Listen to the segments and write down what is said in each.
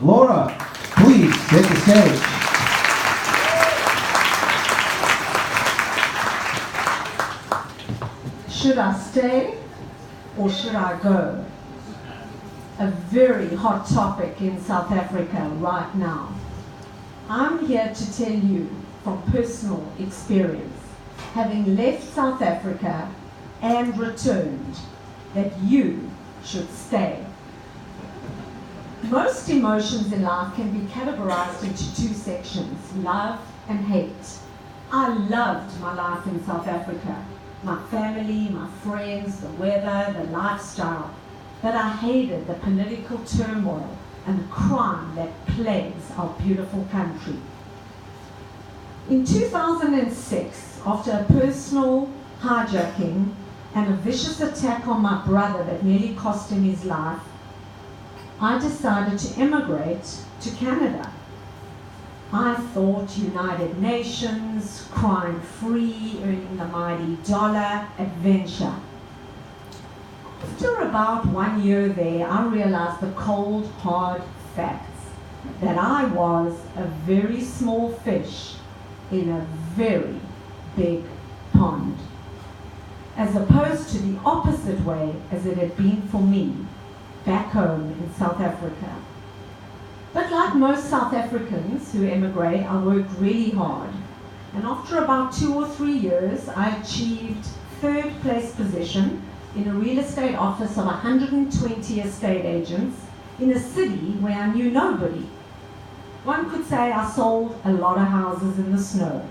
Laura, please take the stage. Should I stay or should I go? A very hot topic in South Africa right now. I'm here to tell you from personal experience, having left South Africa and returned, that you should stay. Most emotions in life can be categorized into two sections, love and hate. I loved my life in South Africa, my family, my friends, the weather, the lifestyle, but I hated the political turmoil and the crime that plagues our beautiful country. In 2006, after a personal hijacking and a vicious attack on my brother that nearly cost him his life, I decided to emigrate to Canada. I thought United Nations, crime-free, earning the mighty dollar, adventure. After about 1 year there, I realized the cold, hard facts, that I was a very small fish in a very big pond, as opposed to the opposite way as it had been for me back home in South Africa. But like most South Africans who emigrate, I worked really hard. And after about 2 or 3 years, I achieved third place position in a real estate office of 120 estate agents in a city where I knew nobody. One could say I sold a lot of houses in the snow.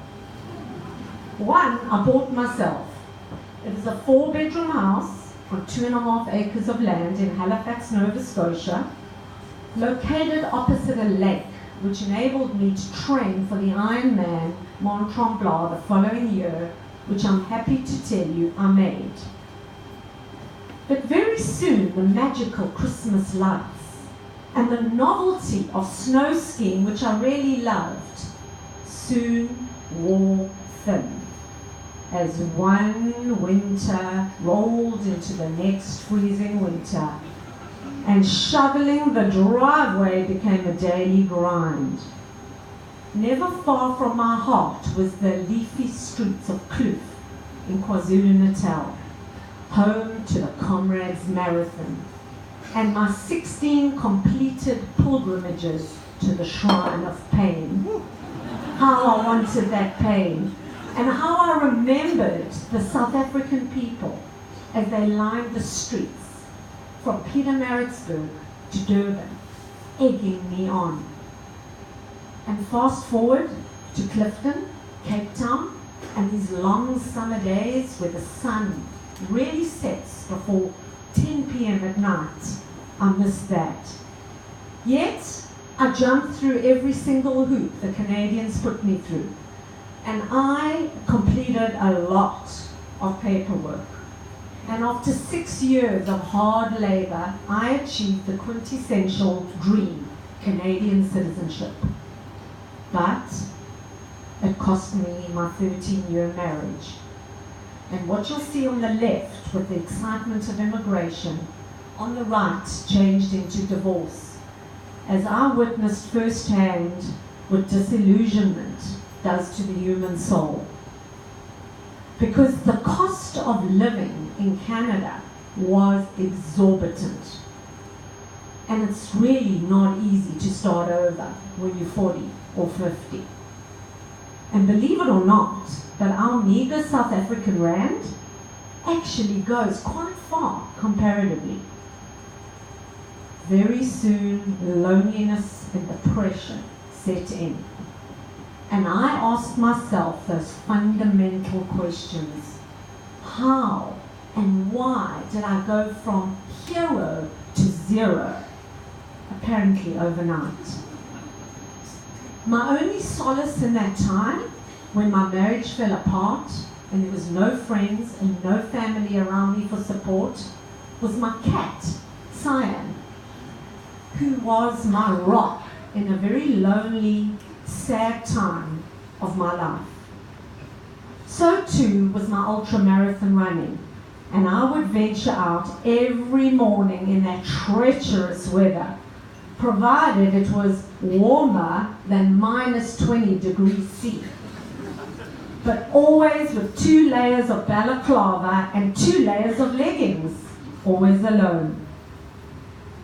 One I bought myself. It was a 4-bedroom house on 2.5 acres of land in Halifax, Nova Scotia, located opposite a lake, which enabled me to train for the Ironman Mont Tremblant the following year, which I'm happy to tell you I made. But very soon, the magical Christmas lights and the novelty of snow skiing, which I really loved, soon wore thin, as one winter rolled into the next freezing winter, and shoveling the driveway became a daily grind. Never far from my heart was the leafy streets of Kloof in KwaZulu-Natal, home to the Comrades Marathon, and my 16 completed pilgrimages to the Shrine of Pain. How I wanted that pain, and how I remembered the South African people as they lined the streets from Pietermaritzburg to Durban, egging me on. And fast forward to Clifton, Cape Town, and these long summer days where the sun really sets before 10 p.m. at night. I miss that. Yet, I jumped through every single hoop the Canadians put me through. And I completed a lot of paperwork. And after 6 years of hard labor, I achieved the quintessential dream, Canadian citizenship. But it cost me my 13-year marriage. And what you'll see on the left with the excitement of immigration, on the right changed into divorce, as I witnessed firsthand what disillusionment does to the human soul. Because the cost of living in Canada was exorbitant. And it's really not easy to start over when you're 40 or 50. And believe it or not, that our meager South African rand actually goes quite far comparatively. Very soon, loneliness and depression set in. And I asked myself those fundamental questions. How and why did I go from hero to zero? Apparently overnight. My only solace in that time, when my marriage fell apart and there was no friends and no family around me for support, was my cat, Cyan, who was my rock in a very lonely, sad time of my life. So too was my ultra-marathon running, and I would venture out every morning in that treacherous weather, provided it was warmer than minus 20 degrees C. But always with 2 layers of balaclava and 2 layers of leggings, always alone.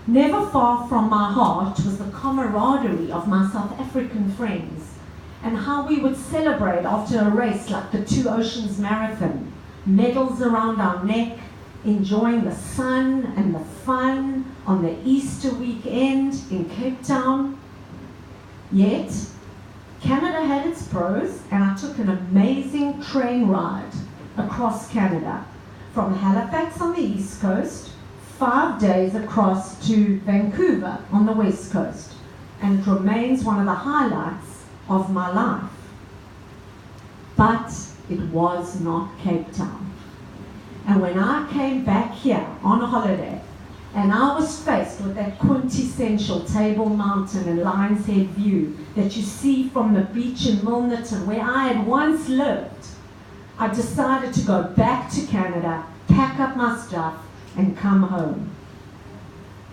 Never far from my heart was the camaraderie of my South African friends and how we would celebrate after a race like the Two Oceans Marathon, medals around our neck, enjoying the sun and the fun on the Easter weekend in Cape Town. Yet, Canada had its pros, and I took an amazing train ride across Canada, from Halifax on the East Coast, 5 days across to Vancouver on the West Coast, and it remains one of the highlights of my life. But it was not Cape Town. And when I came back here on a holiday, and I was faced with that quintessential Table Mountain and Lions Head view that you see from the beach in Milnerton, where I had once lived, I decided to go back to Canada, pack up my stuff, and come home.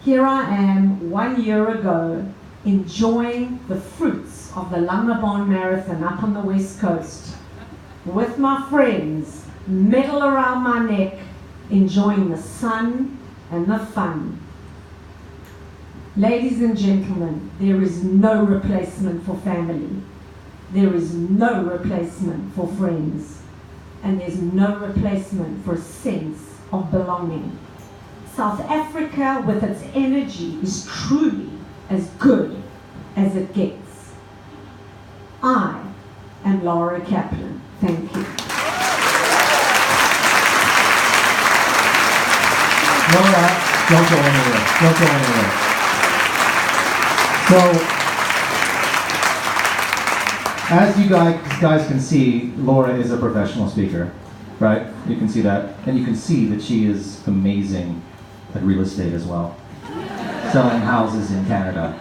Here I am 1 year ago, enjoying the fruits of the Langebaan Marathon up on the West Coast, with my friends, medal around my neck, enjoying the sun and the fun. Ladies and gentlemen, there is no replacement for family. There is no replacement for friends. And there's no replacement for a sense of belonging. South Africa, with its energy, is truly as good as it gets. I am Lara KAPLAN. Thank you. Laura, don't go anywhere. Don't go anywhere. So, as you guys can see, Laura is a professional speaker, right? You can see that. And you can see that she is amazing at real estate as well. Selling houses in Canada.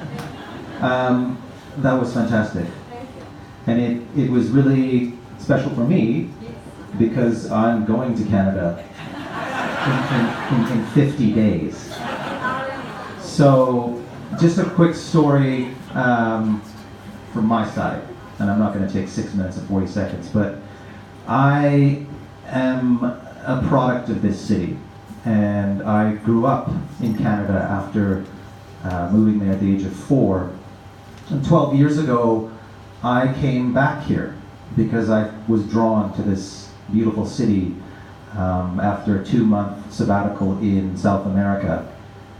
That was fantastic. And it was really special for me because I'm going to Canada in 50 days. So, just a quick story from my side, and I'm not going to take 6 minutes and 40 seconds, but I am a product of this city, and I grew up in Canada after moving there at the age of 4. And 12 years ago, I came back here because I was drawn to this beautiful city after a 2-month sabbatical in South America.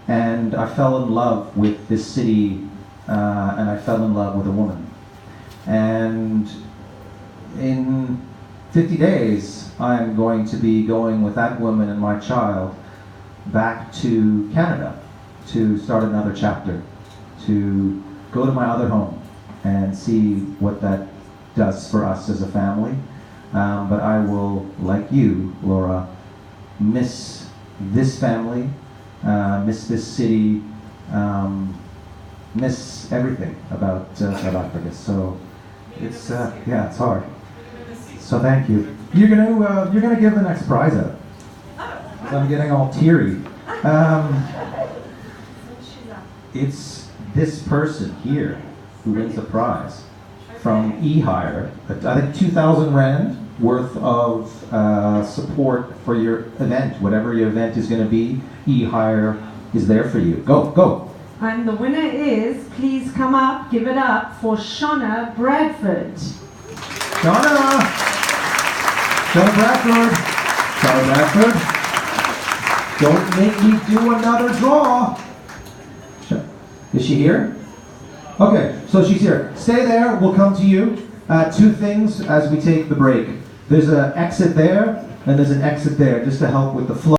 And I fell in love with this city, and I fell in love with a woman. And in 50 days, I'm going to be going with that woman and my child back to Canada to start another chapter, to go to my other home and see what that does for us as a family. But I will, like you, Laura, miss this family, miss this city, miss everything about South Africa. So it's it's hard. So thank you. You're gonna give the next prize out. So I'm getting all teary. It's this person here who wins the prize from eHire. I think 2,000 Rand worth of support for your event, whatever your event is going to be. eHire is there for you. Go. And the winner is, please come up, give it up for Shauna Bradford. Shauna Bradford. Don't make me do another draw. Is she here? Okay, so she's here. Stay there, we'll come to you. 2 things as we take the break. There's an exit there, and there's an exit there, just to help with the flow.